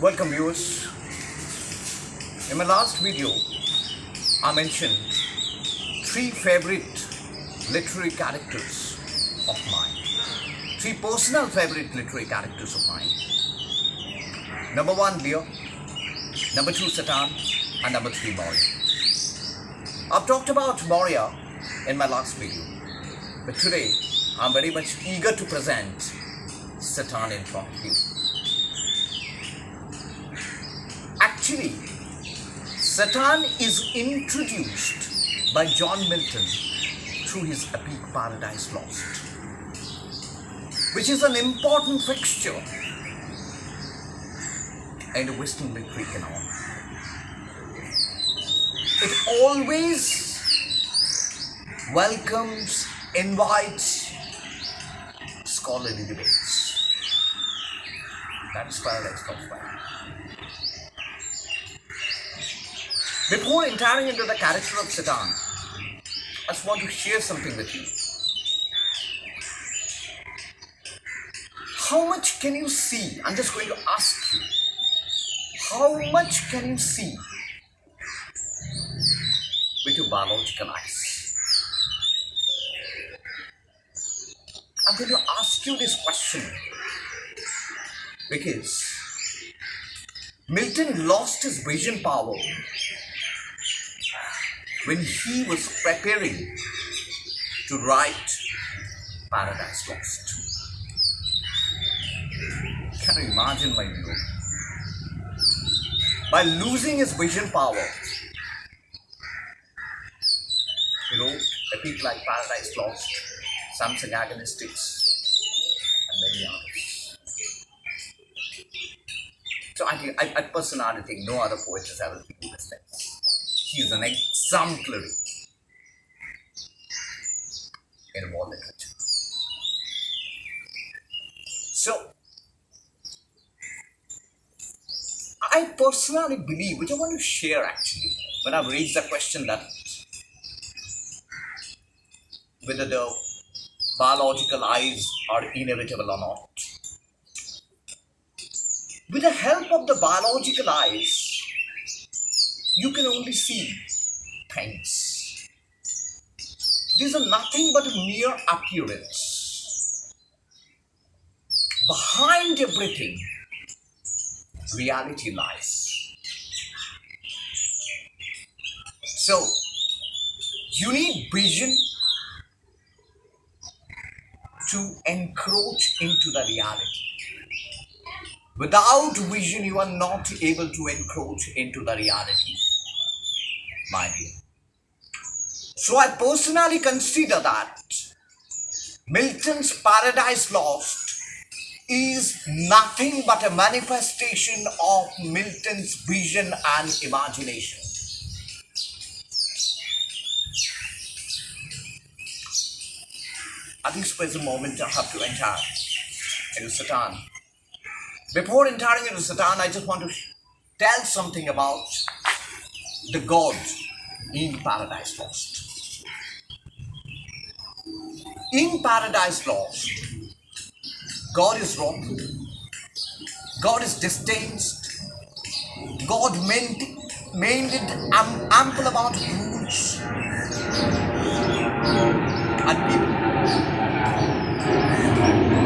Welcome viewers. In my last video, I mentioned three favorite literary characters of mine. Three personal favorite literary characters of mine. Number one, Leo. Number two, Satan. And number three, Moria. I've talked about Moria in my last video. But today, I'm very much eager to present Satan in front of you. Actually, Satan is introduced by John Milton through his epic Paradise Lost, which is an important fixture in the Western literary canon. It always welcomes, invites scholarly debates. That is Paradise Lost. Before entering into the character of Satan, I just want to share something with you. How much can you see? I'm just going to ask you. How much can you see with your biological eyes? I'm going to ask you this question because Milton lost his vision power when he was preparing to write Paradise Lost. Can you imagine, my viewer? By losing his vision power, he wrote epic like Paradise Lost, Samsung Agonistics, and many others. So I personally think no other poet has ever been this things. He is an exemplary in world literature. So, I personally believe, which I want to share actually, when I've raised the question that whether the biological eyes are inevitable or not. With the help of the biological eyes, you can only see things. These are nothing but a mere appearance. Behind everything, reality lies. So, you need vision to encroach into the reality. Without vision, you are not able to encroach into the reality, my dear. So I personally consider that Milton's Paradise Lost is nothing but a manifestation of Milton's vision and imagination. At this present moment, I have to enter into Satan. Before entering into Satan, I just want to tell something about the God in Paradise Lost. In Paradise Lost, God is wrongful. God is distanced. God made it ample amount of rules. And people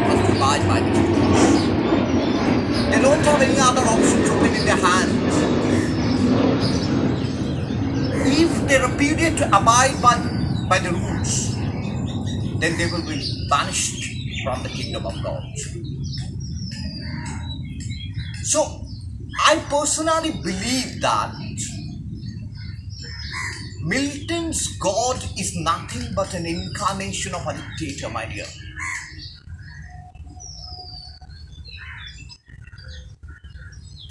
must abide by these rules. They don't have any other options open in their hands. If they repudiate to abide by the rules, then they will be banished from the kingdom of God. So, I personally believe that Milton's God is nothing but an incarnation of a dictator, my dear.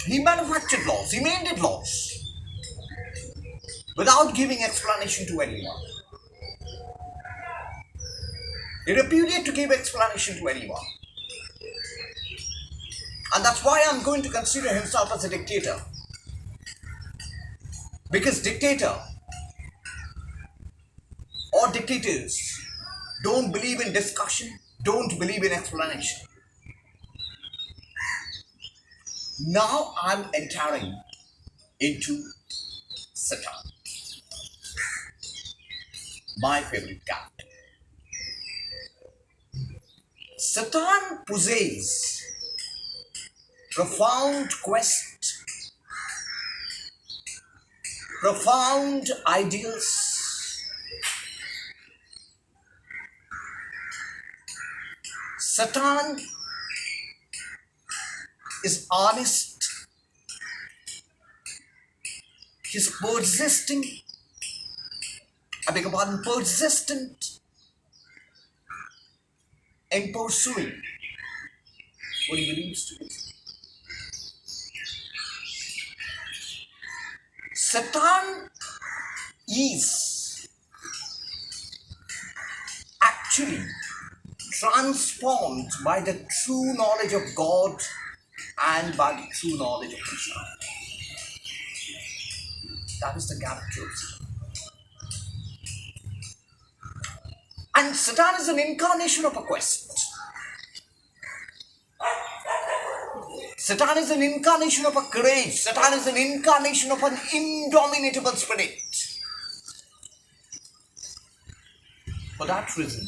He manufactured laws, he made laws without giving explanation to anyone. He repudiated to give explanation to anyone. And that's why I'm going to consider himself as a dictator. Because dictator or dictators don't believe in discussion, don't believe in explanation. Now I'm entering into Satan, my favorite character. Satan possesses profound quest, profound ideals. Satan is honest, he's persistent in pursuing what he believes to be. Satan is actually transformed by the true knowledge of God and by the true knowledge of Krishna. That is the character of Satan. And Satan is an incarnation of a quest. Satan is an incarnation of a courage. Satan is an incarnation of an indomitable spirit. For that reason,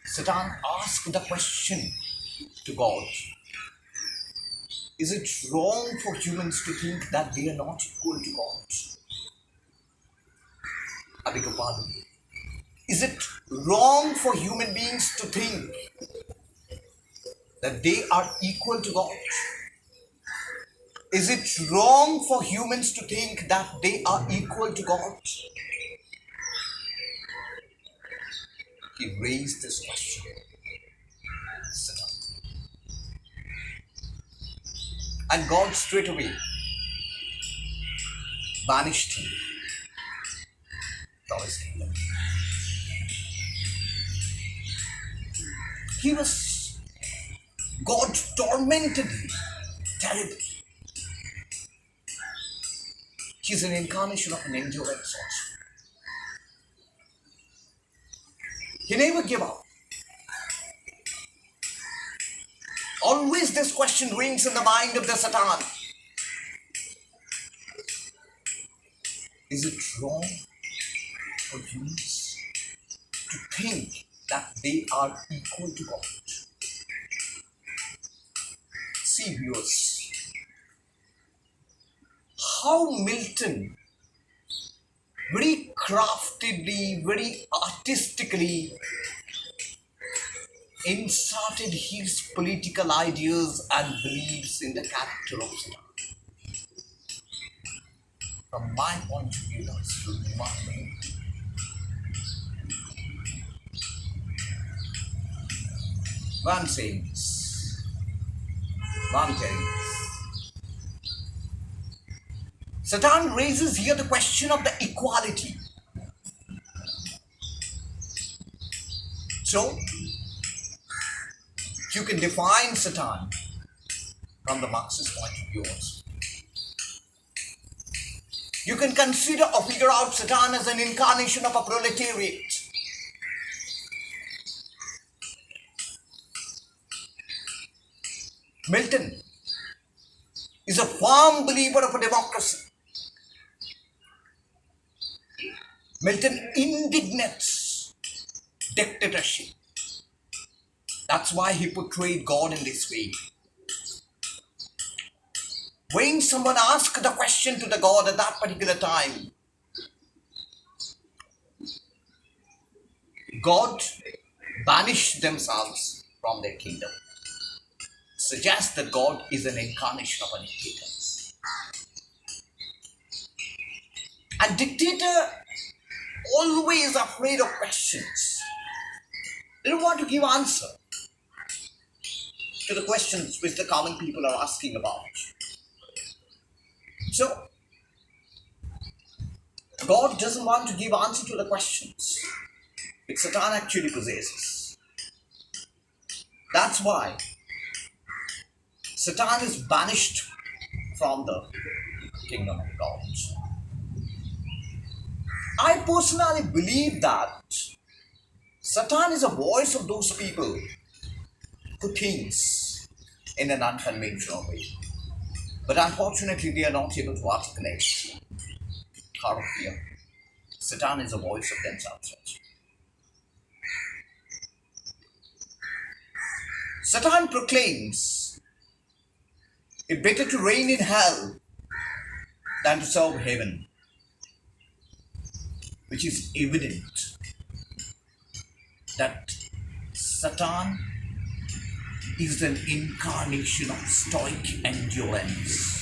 Satan asked the question to God, is it wrong for humans to think that they are not equal to God? I beg your pardon. Is it wrong for human beings to think that they are equal to God? Is it wrong for humans to think that they are equal to God? He raised this question. And God straight away banished him from his kingdom. God tormented him terribly. He's an incarnation of an endurance also. He never gave up. Always this question rings in the mind of the Satan. Is it wrong for humans to think that they are equal to God? See, viewers, how Milton very craftedly, very artistically inserted his political ideas and beliefs in the character of Satan. From my point of view, that's remarkable. One saying this, one telling this. Satan raises here the question of the equality. So, you can define Satan from the Marxist point of view also. You can consider or figure out Satan as an incarnation of a proletariat. Milton is a firm believer of a democracy. Milton indignates dictatorship. That's why he portrayed God in this way. When someone asked the question to the God at that particular time, God banished themselves from their kingdom. Suggests that God is an incarnation of a dictator. A dictator always afraid of questions. They don't want to give answer to the questions which the common people are asking about. So, God doesn't want to give answer to the questions which Satan actually possesses. That's why Satan is banished from the kingdom of God. I personally believe that Satan is a voice of those people who thinks in an unconventional way. But unfortunately, they are not able to articulate out of fear. Satan is a voice of themselves. Satan proclaims it better to reign in hell than to serve heaven, which is evident that Satan is an incarnation of stoic endurance.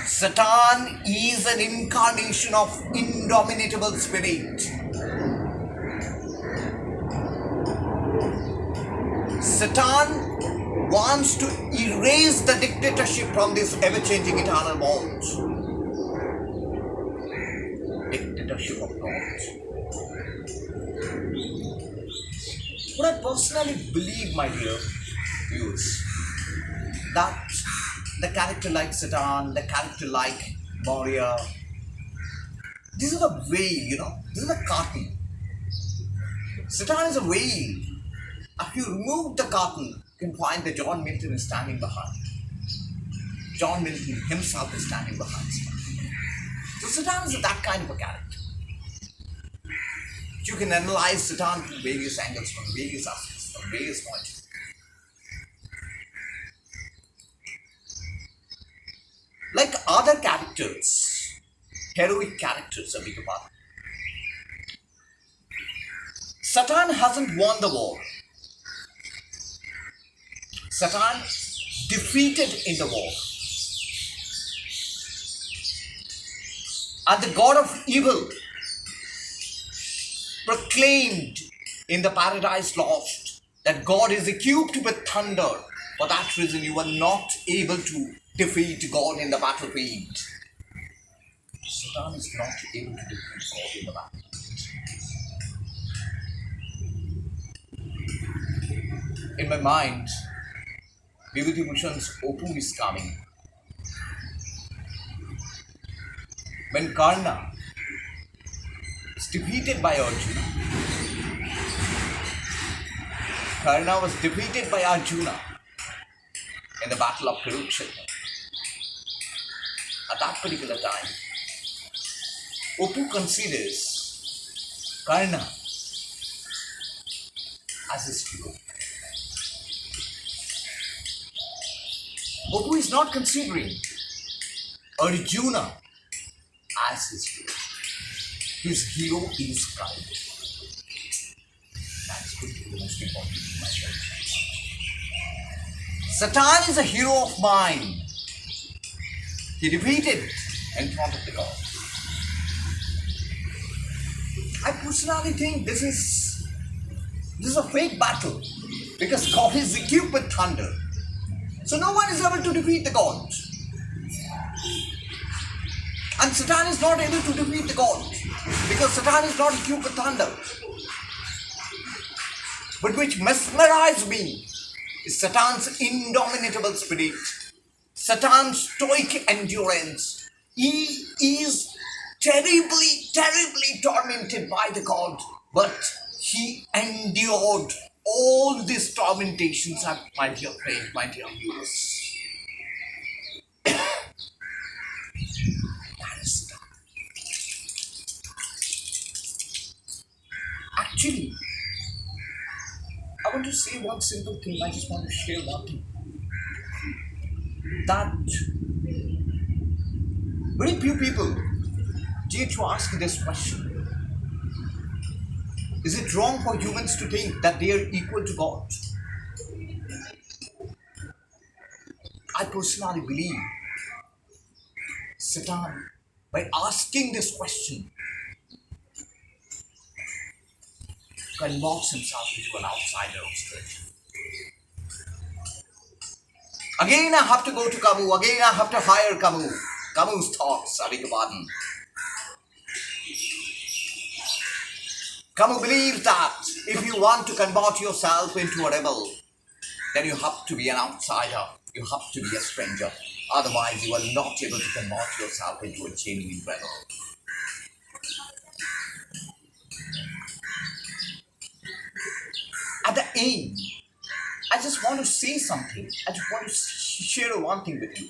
Satan is an incarnation of indomitable spirit. Satan wants to erase the dictatorship from this ever-changing eternal world. Dictatorship of God. But I personally believe, my dear viewers, that the character like Satan, the character like Moria, this is a veil, this is a curtain. Satan is a veil. If you remove the curtain, you can find that John Milton is standing behind. John Milton himself is standing behind Satan. So Satan is that kind of a character. You can analyze Satan from various angles, from various aspects, from various points. Like other characters, heroic characters, I beg your pardon, Satan hasn't won the war. Satan defeated in the war. And the God of evil proclaimed in the Paradise Lost that God is equipped with thunder. For that reason, you were not able to defeat God in the battlefield. Satan is not able to defeat God in the battlefield. In my mind, Vibhuti Bhushan's Oppu is coming. When Karna was defeated by Arjuna, Karna was defeated by Arjuna in the battle of Kurukshetra. At that particular time, Oppu considers Karna as his hero. Oppu is not considering Arjuna as his hero. His hero is Karna. That's going to be the most important in my life. Satan is a hero of mine. He defeated in front of the God. I personally think this is a fake battle because God is equipped with thunder. So no one is able to defeat the God. And Satan is not able to defeat the God because Satan is not equipped with thunder. But which mesmerized me is Satan's indomitable spirit, Satan's stoic endurance. He is terribly, terribly tormented by the God, but he endured all these tormentations, my dear friend, my dear viewers. That is Satan. Actually, I want to say one simple thing. I just want to share one thing. That very few people dare to ask this question. Is it wrong for humans to think that they are equal to God? I personally believe Satan, by asking this question, converts himself into an outsider of scripture. Again, I have to go to Camus. Again, I have to hire Camus. Camus' thoughts, I beg your pardon. Camus believes that if you want to convert yourself into a rebel, then you have to be an outsider. You have to be a stranger. Otherwise, you are not able to convert yourself into a genuine rebel. At the end, I just want to say something. I just want to share one thing with you.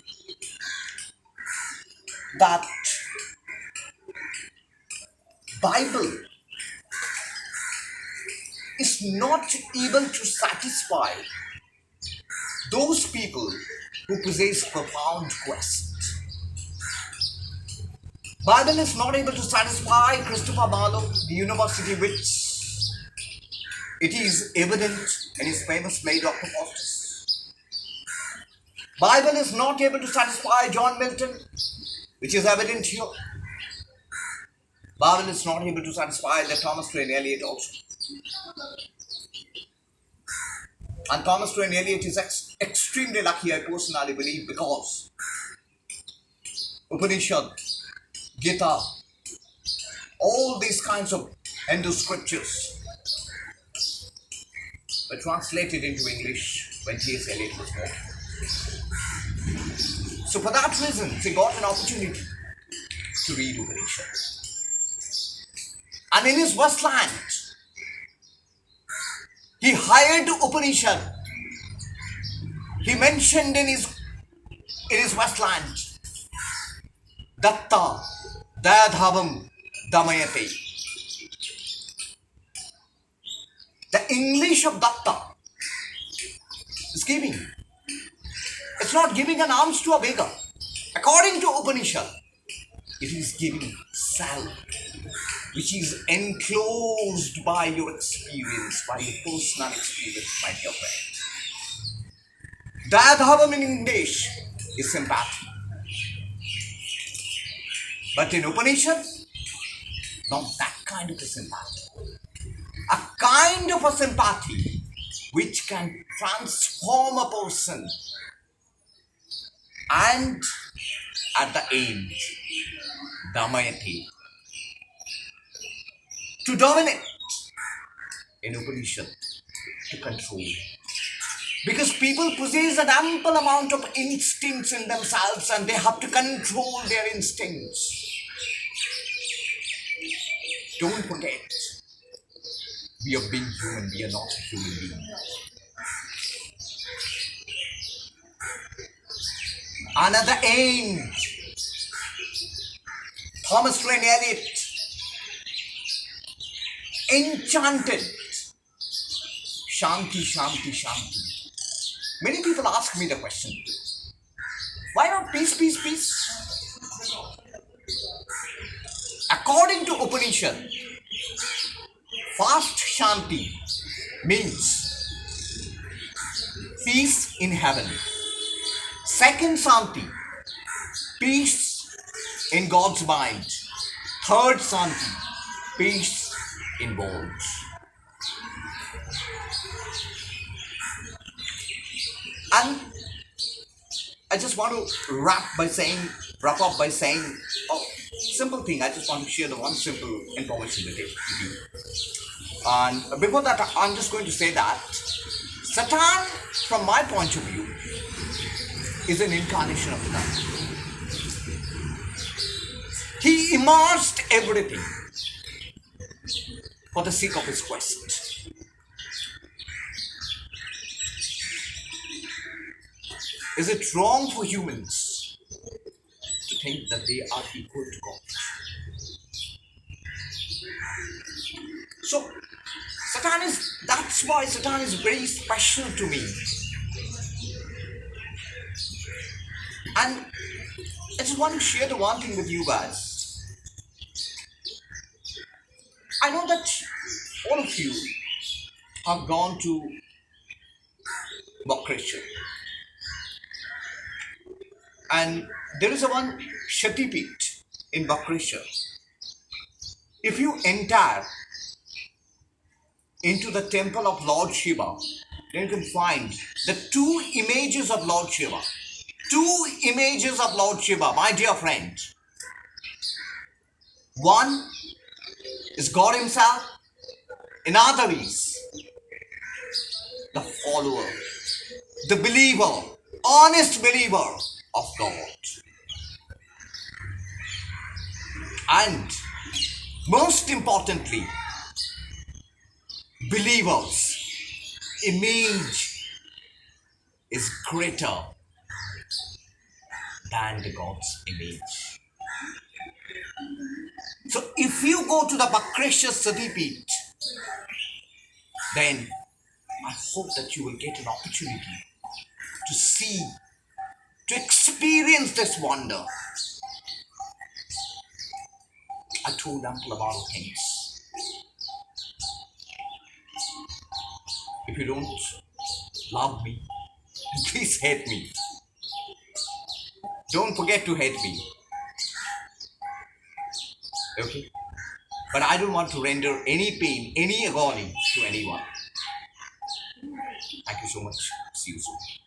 That Bible is not able to satisfy those people who possess profound quest. Bible is not able to satisfy Christopher Marlowe, the university which it is evident in his famous play Dr. Faustus. Bible is not able to satisfy John Milton, which is evident here. Bible is not able to satisfy the Thomas Train Eliot also. And Thomas Train Eliot is extremely lucky, I personally believe, because Upanishad, Gita, all these kinds of Hindu scriptures were translated into English when T.S. Eliot was born. So for that reason, he got an opportunity to read Upanishad. And in his Westland, he hired Upanishad. He mentioned in his Westland, Datta, Dadhavam, Damayate. The English of Datta is giving. It's not giving an alms to a beggar. According to Upanishad, it is giving self, which is enclosed by your experience, by your personal experience, my dear friend. Dadhavam in English is sympathy. But in Upanishad, not that kind of a sympathy. A kind of a sympathy which can transform a person and at the end, Damayati, to dominate in Upanishad, to control. Because people possess an ample amount of instincts in themselves and they have to control their instincts. Don't forget, we are being human, we are not a human being. And at the end, Thomas Train Eliot enchanted Shanti, Shanti, Shanti. Many people ask me the question, why not peace, peace, peace? According to Upanishad, first Shanti means peace in heaven. Second Shanti, peace in God's mind. Third Shanti, peace in worlds. And I just want to wrap up by saying, simple thing. I just want to share the one simple information with you. And before that, I'm just going to say that Satan, from my point of view, is an incarnation of the devil. He immersed everything for the sake of his quest. Is it wrong for humans to think that they are equal to God? So, that's why Satan is very special to me. And I just want to share the one thing with you guys. I know that all of you have gone to Bakresha. And there is a one Shatipit in Bakresha. If you enter into the temple of Lord Shiva, then you can find the two images of Lord Shiva. Two images of Lord Shiva, my dear friend. One is God himself, another is the follower, the believer, honest believer of God. And most importantly, believers image is greater than the God's image. So if you go to the Bakreshya Satipeeth, then I hope that you will get an opportunity to see, to experience this wonder. I told Uncle a lot of things. If you don't love me, please hate me. Don't forget to hate me. Okay? But I don't want to render any pain, any agony to anyone. Thank you so much. See you soon.